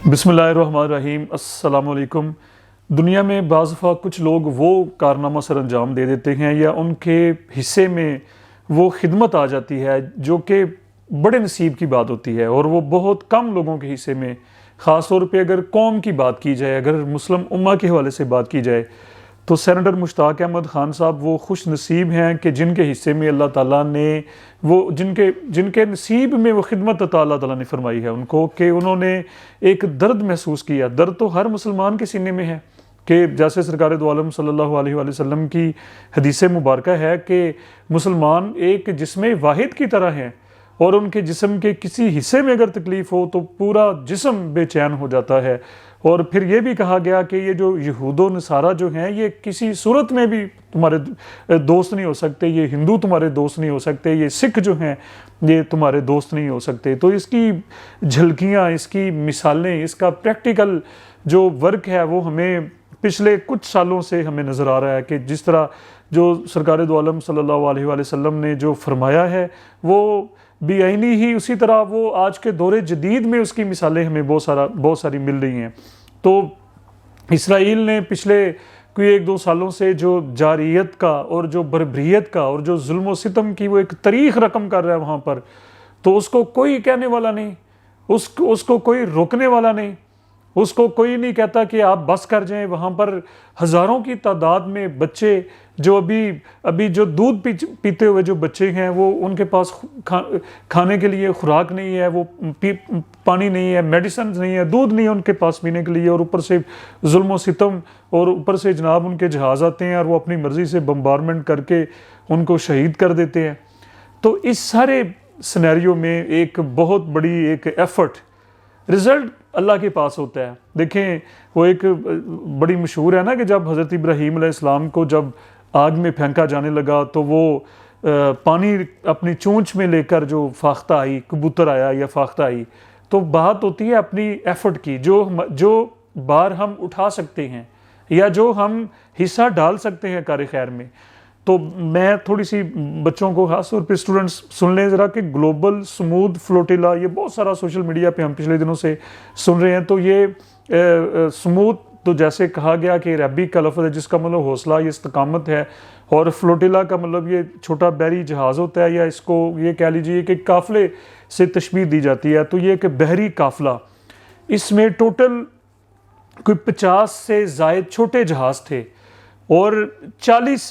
بسم اللہ الرحمن الرحیم۔ السلام علیکم۔ دنیا میں بعض دفعہ کچھ لوگ وہ کارنامہ سر انجام دے دیتے ہیں یا ان کے حصے میں وہ خدمت آ جاتی ہے جو کہ بڑے نصیب کی بات ہوتی ہے، اور وہ بہت کم لوگوں کے حصے میں، خاص طور پہ اگر قوم کی بات کی جائے، اگر مسلم امہ کے حوالے سے بات کی جائے تو سینیٹر مشتاق احمد خان صاحب وہ خوش نصیب ہیں کہ جن کے حصے میں اللہ تعالیٰ نے وہ جن کے نصیب میں وہ خدمت عطا اللہ تعالیٰ نے فرمائی ہے ان کو، کہ انہوں نے ایک درد محسوس کیا۔ درد تو ہر مسلمان کے سینے میں ہے، کہ جیسے سرکار دو عالم صلی اللہ علیہ وآلہ وسلم کی حدیث مبارکہ ہے کہ مسلمان ایک جسم واحد کی طرح ہیں، اور ان کے جسم کے کسی حصے میں اگر تکلیف ہو تو پورا جسم بے چین ہو جاتا ہے۔ اور پھر یہ بھی کہا گیا کہ یہ جو یہود و نصارہ جو ہیں یہ کسی صورت میں بھی تمہارے دوست نہیں ہو سکتے، یہ ہندو تمہارے دوست نہیں ہو سکتے، یہ سکھ جو ہیں یہ تمہارے دوست نہیں ہو سکتے۔ تو اس کی جھلکیاں، اس کی مثالیں، اس کا پریکٹیکل جو ورک ہے وہ ہمیں پچھلے کچھ سالوں سے ہمیں نظر آ رہا ہے کہ جس طرح جو سرکار دو عالم صلی اللہ علیہ وآلہ وسلم نے جو فرمایا ہے وہ بھی عینی ہی اسی طرح وہ آج کے دور جدید میں اس کی مثالیں ہمیں بہت ساری مل رہی ہیں۔ تو اسرائیل نے پچھلے کوئی 1-2 سالوں سے جو جارحیت کا اور جو بربریت کا اور جو ظلم و ستم کی وہ ایک تاریخ رقم کر رہا ہے وہاں پر، تو اس کو کوئی کہنے والا نہیں، اس کو کوئی روکنے والا نہیں، اس کو کوئی نہیں کہتا کہ آپ بس کر جائیں۔ وہاں پر ہزاروں کی تعداد میں بچے جو ابھی جو دودھ پیتے ہوئے جو بچے ہیں وہ ان کے پاس کھانے کے لیے خوراک نہیں ہے، وہ پانی نہیں ہے، میڈیسنز نہیں ہے، دودھ نہیں ہے ان کے پاس پینے کے لیے، اور اوپر سے ظلم و ستم، اور اوپر سے جناب ان کے جہاز آتے ہیں اور وہ اپنی مرضی سے بمبارمنٹ کر کے ان کو شہید کر دیتے ہیں۔ تو اس سارے سینیریو میں ایک بہت بڑی ایک ایفرٹ، رزلٹ اللہ کے پاس ہوتا ہے۔ دیکھیں وہ ایک بڑی مشہور ہے نا کہ جب حضرت ابراہیم علیہ السلام کو جب آگ میں پھینکا جانے لگا تو وہ پانی اپنی چونچ میں لے کر جو فاختہ آئی، کبوتر آیا یا فاختہ آئی، تو بات ہوتی ہے اپنی ایفرٹ کی، جو بار ہم اٹھا سکتے ہیں یا جو ہم حصہ ڈال سکتے ہیں کار خیر میں۔ تو میں تھوڑی سی بچوں کو، خاص طور پہ اسٹوڈنٹس سن لیں ذرا کہ گلوبل سمودھ فلوٹیلا، یہ بہت سارا سوشل میڈیا پہ ہم پچھلے دنوں سے سن رہے ہیں۔ تو یہ سمودھ تو جیسے کہا گیا کہ عربک کا لفظ ہے جس کا مطلب حوصلہ، یہ استقامت ہے، اور فلوٹیلا کا مطلب یہ چھوٹا بحری جہاز ہوتا ہے، یا اس کو یہ کہہ لیجیے کہ قافلے سے تشبیہ دی جاتی ہے۔ تو یہ کہ بحری قافلہ، اس میں ٹوٹل کوئی 50 سے زائد چھوٹے جہاز تھے، اور 44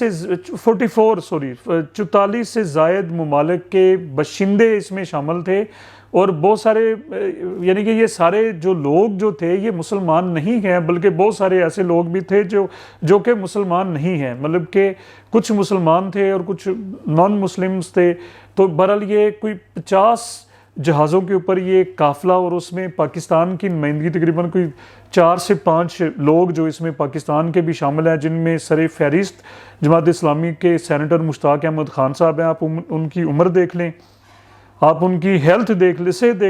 سے زائد ممالک کے باشندے اس میں شامل تھے، اور بہت سارے یعنی کہ یہ سارے جو لوگ جو تھے یہ مسلمان نہیں ہیں، بلکہ بہت سارے ایسے لوگ بھی تھے جو کہ مسلمان نہیں ہیں، مطلب کہ کچھ مسلمان تھے اور کچھ نان مسلمز تھے۔ تو بہرحال یہ کوئی 50 جہازوں کے اوپر یہ قافلہ، اور اس میں پاکستان کی نمائندگی تقریباً کوئی 4 سے 5 لوگ جو اس میں پاکستان کے بھی شامل ہیں، جن میں سر فہرست جماعت اسلامی کے سینیٹر مشتاق احمد خان صاحب ہیں۔ آپ ان کی عمر دیکھ لیں، آپ ان کی ہیلتھ دیکھ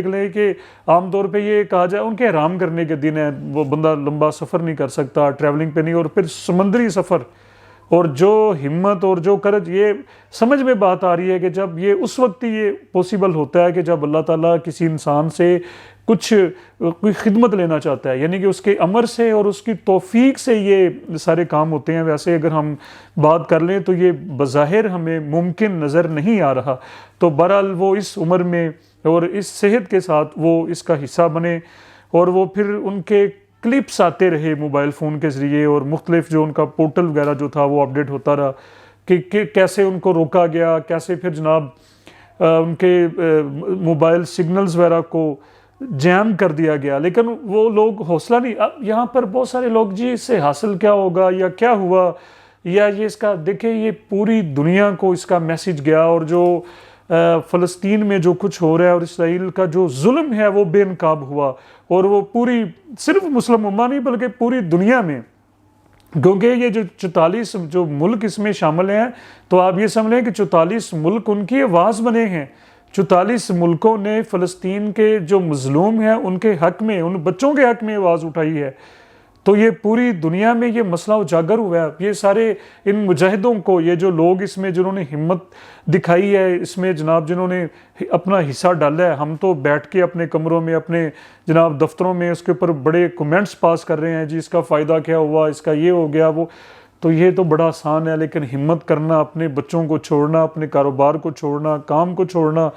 لیں کہ عام طور پہ یہ کہا جائے ان کے آرام کرنے کے دن ہیں، وہ بندہ لمبا سفر نہیں کر سکتا، ٹریولنگ پہ نہیں، اور پھر سمندری سفر، اور جو ہمت اور جو کرج، یہ سمجھ میں بات آ رہی ہے کہ جب یہ اس وقت ہی یہ پوسیبل ہوتا ہے کہ جب اللہ تعالیٰ کسی انسان سے کوئی خدمت لینا چاہتا ہے، یعنی کہ اس کے امر سے اور اس کی توفیق سے یہ سارے کام ہوتے ہیں۔ ویسے اگر ہم بات کر لیں تو یہ بظاہر ہمیں ممکن نظر نہیں آ رہا۔ تو بہرحال وہ اس عمر میں اور اس صحت کے ساتھ وہ اس کا حصہ بنے، اور وہ پھر ان کے کلپس آتے رہے موبائل فون کے ذریعے، اور مختلف جو ان کا پورٹل وغیرہ جو تھا وہ اپڈیٹ ہوتا رہا کہ کیسے ان کو روکا گیا، کیسے پھر جناب ان کے موبائل سگنلز وغیرہ کو جیم کر دیا گیا۔ لیکن وہ لوگ حوصلہ نہیں، اب یہاں پر بہت سارے لوگ جی اس سے حاصل کیا ہوگا یا کیا ہوا، یا یہ اس کا دیکھیں یہ پوری دنیا کو اس کا میسج گیا، اور جو فلسطین میں جو کچھ ہو رہا ہے اور اسرائیل کا جو ظلم ہے وہ بے نقاب ہوا، اور وہ پوری صرف مسلم امہ نہیں بلکہ پوری دنیا میں، کیونکہ یہ جو 44 جو ملک اس میں شامل ہیں، تو آپ یہ سمجھ لیں کہ 44 ملک ان کی آواز بنے ہیں۔ 44 ملکوں نے فلسطین کے جو مظلوم ہیں ان کے حق میں، ان بچوں کے حق میں آواز اٹھائی ہے۔ تو یہ پوری دنیا میں یہ مسئلہ اجاگر ہوا ہے. یہ سارے ان مجاہدوں کو، یہ جو لوگ اس میں جنہوں نے ہمت دکھائی ہے، اس میں جناب جنہوں نے اپنا حصہ ڈالا ہے، ہم تو بیٹھ کے اپنے کمروں میں، اپنے جناب دفتروں میں اس کے اوپر بڑے کومنٹس پاس کر رہے ہیں، جی اس کا فائدہ کیا ہوا، اس کا یہ ہو گیا وہ. تو یہ تو بڑا آسان ہے، لیکن ہمت کرنا، اپنے بچوں کو چھوڑنا، اپنے کاروبار کو چھوڑنا، کام کو چھوڑنا،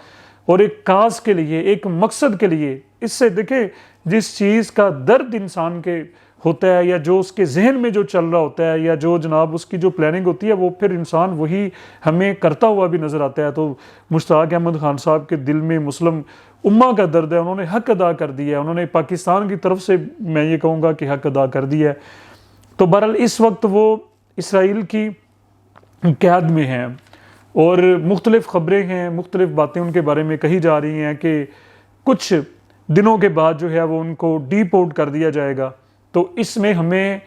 اور ایک کاز کے لیے، ایک مقصد کے لیے. اس سے دیکھیں جس چیز کا درد انسان کے ہوتا ہے، یا جو اس کے ذہن میں جو چل رہا ہوتا ہے، یا جو جناب اس کی جو پلاننگ ہوتی ہے، وہ پھر انسان وہی ہمیں کرتا ہوا بھی نظر آتا ہے. تو مشتاق احمد خان صاحب کے دل میں مسلم امہ کا درد ہے، انہوں نے حق ادا کر دیا ہے، انہوں نے پاکستان کی طرف سے میں یہ کہوں گا کہ حق ادا کر دیا ہے. تو بہرحال اس وقت وہ اسرائیل کی قیاد میں ہیں، اور مختلف خبریں ہیں، مختلف باتیں ان کے بارے میں کہی جا رہی ہیں کہ کچھ دنوں کے بعد جو ہے وہ ان کو ڈی پورٹ کر دیا جائے گا. تو اس میں ہمیں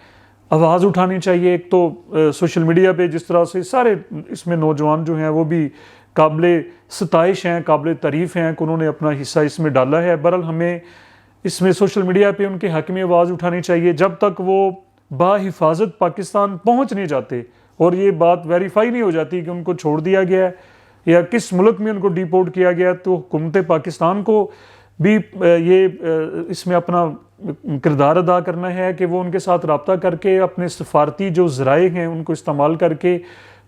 آواز اٹھانی چاہیے. ایک تو سوشل میڈیا پہ جس طرح سے سارے اس میں نوجوان جو ہیں وہ بھی قابل ستائش ہیں، قابل تعریف ہیں کہ انہوں نے اپنا حصہ اس میں ڈالا ہے. بہرحال ہمیں اس میں سوشل میڈیا پہ ان کے حق میں آواز اٹھانی چاہیے جب تک وہ بحفاظت پاکستان پہنچ نہیں جاتے اور یہ بات ویریفائی نہیں ہو جاتی کہ ان کو چھوڑ دیا گیا ہے یا کس ملک میں ان کو ڈی پورٹ کیا گیا. تو حکومت پاکستان کو بھی یہ اس میں اپنا کردار ادا کرنا ہے کہ وہ ان کے ساتھ رابطہ کر کے اپنے سفارتی جو ذرائع ہیں ان کو استعمال کر کے،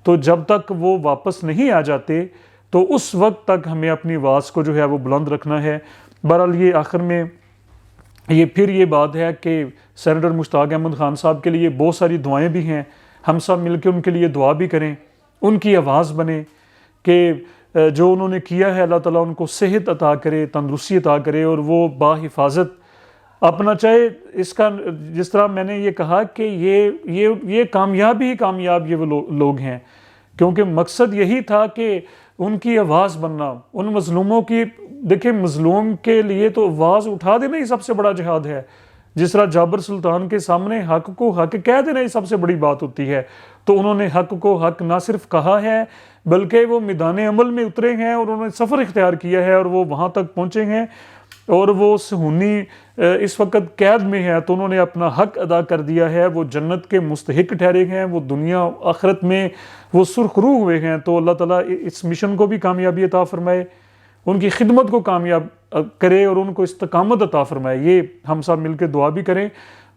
تو جب تک وہ واپس نہیں آ جاتے تو اس وقت تک ہمیں اپنی آواز کو جو ہے وہ بلند رکھنا ہے. بہرحال یہ آخر میں یہ بات ہے کہ سینیٹر مشتاق احمد خان صاحب کے لیے بہت ساری دعائیں بھی ہیں، ہم سب مل کے ان کے لیے دعا بھی کریں، ان کی آواز بنیں کہ جو انہوں نے کیا ہے اللہ تعالیٰ ان کو صحت عطا کرے، تندرستی عطا کرے، اور وہ باحفاظت اپنا چاہے. اس کا جس طرح میں نے یہ کہا کہ یہ کامیاب یہ وہ لوگ ہیں، کیونکہ مقصد یہی تھا کہ ان کی آواز بننا، ان مظلوموں کی. دیکھیں مظلوم کے لیے تو آواز اٹھا دینا ہی سب سے بڑا جہاد ہے. جس طرح جابر سلطان کے سامنے حق کو حق کہہ دینا ہی سب سے بڑی بات ہوتی ہے. تو انہوں نے حق کو حق نہ صرف کہا ہے بلکہ وہ میدان عمل میں اترے ہیں، اور انہوں نے سفر اختیار کیا ہے اور وہ وہاں تک پہنچے ہیں، اور وہ صہیونی اس وقت قید میں ہے تو انہوں نے اپنا حق ادا کر دیا ہے. وہ جنت کے مستحق ٹھہرے ہیں، وہ دنیا آخرت میں وہ سرخرو ہوئے ہیں. تو اللہ تعالیٰ اس مشن کو بھی کامیابی عطا فرمائے، ان کی خدمت کو کامیاب کرے اور ان کو استقامت عطا فرمائے. یہ ہم سب مل کے دعا بھی کریں،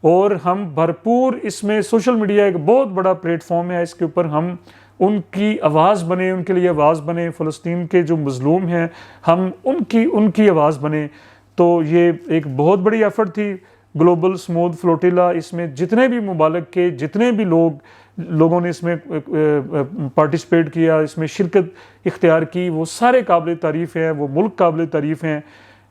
اور ہم بھرپور اس میں سوشل میڈیا ایک بہت بڑا پلیٹ فارم ہے، اس کے اوپر ہم ان کی آواز بنیں، ان کے لیے آواز بنیں. فلسطین کے جو مظلوم ہیں ہم ان کی آواز بنیں. تو یہ ایک بہت بڑی ایفرٹ تھی گلوبل اسموتھ فلوٹیلا. اس میں جتنے بھی ممالک کے جتنے بھی لوگوں نے اس میں پارٹیسپیٹ کیا، اس میں شرکت اختیار کی، وہ سارے قابل تعریف ہیں، وہ ملک قابل تعریف ہیں.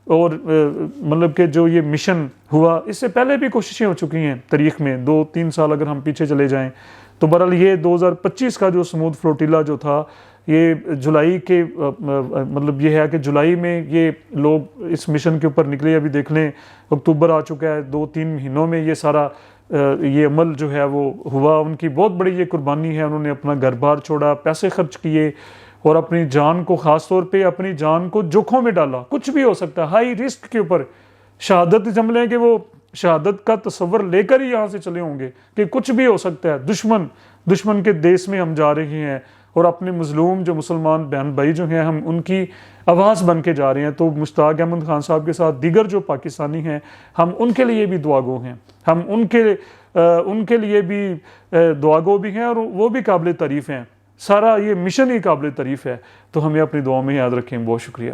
اور مطلب کہ جو یہ مشن ہوا، اس سے پہلے بھی کوششیں ہو چکی ہیں تاریخ میں، 2-3 سال اگر ہم پیچھے چلے جائیں. تو بہرحال یہ 2025 کا جو اسموتھ فلوٹیلا جو تھا، یہ جولائی کے مطلب یہ ہے کہ جولائی میں یہ لوگ اس مشن کے اوپر نکلے. ابھی دیکھ لیں اکتوبر آ چکا ہے، 2-3 مہینوں میں یہ سارا یہ عمل جو ہے وہ ہوا. ان کی بہت بڑی یہ قربانی ہے، انہوں نے اپنا گھر بار چھوڑا، پیسے خرچ کیے، اور اپنی جان کو، خاص طور پہ اپنی جان کو جوکھوں میں ڈالا. کچھ بھی ہو سکتا ہے، ہائی رسک کے اوپر. شہادت جم لیں کہ وہ شہادت کا تصور لے کر ہی یہاں سے چلے ہوں گے کہ کچھ بھی ہو سکتا ہے. دشمن کے دیس میں ہم جا رہے ہیں، اور اپنے مظلوم جو مسلمان بہن بھائی جو ہیں ہم ان کی آواز بن کے جا رہے ہیں. تو مشتاق احمد خان صاحب کے ساتھ دیگر جو پاکستانی ہیں، ہم ان کے لیے بھی دعا گو ہیں، ہم ان کے لیے بھی دعا گو بھی ہیں، اور وہ بھی قابل تعریف ہیں. سارا یہ مشن ہی قابل تعریف ہے. تو ہمیں اپنی دعاؤں میں یاد رکھیں. بہت شکریہ.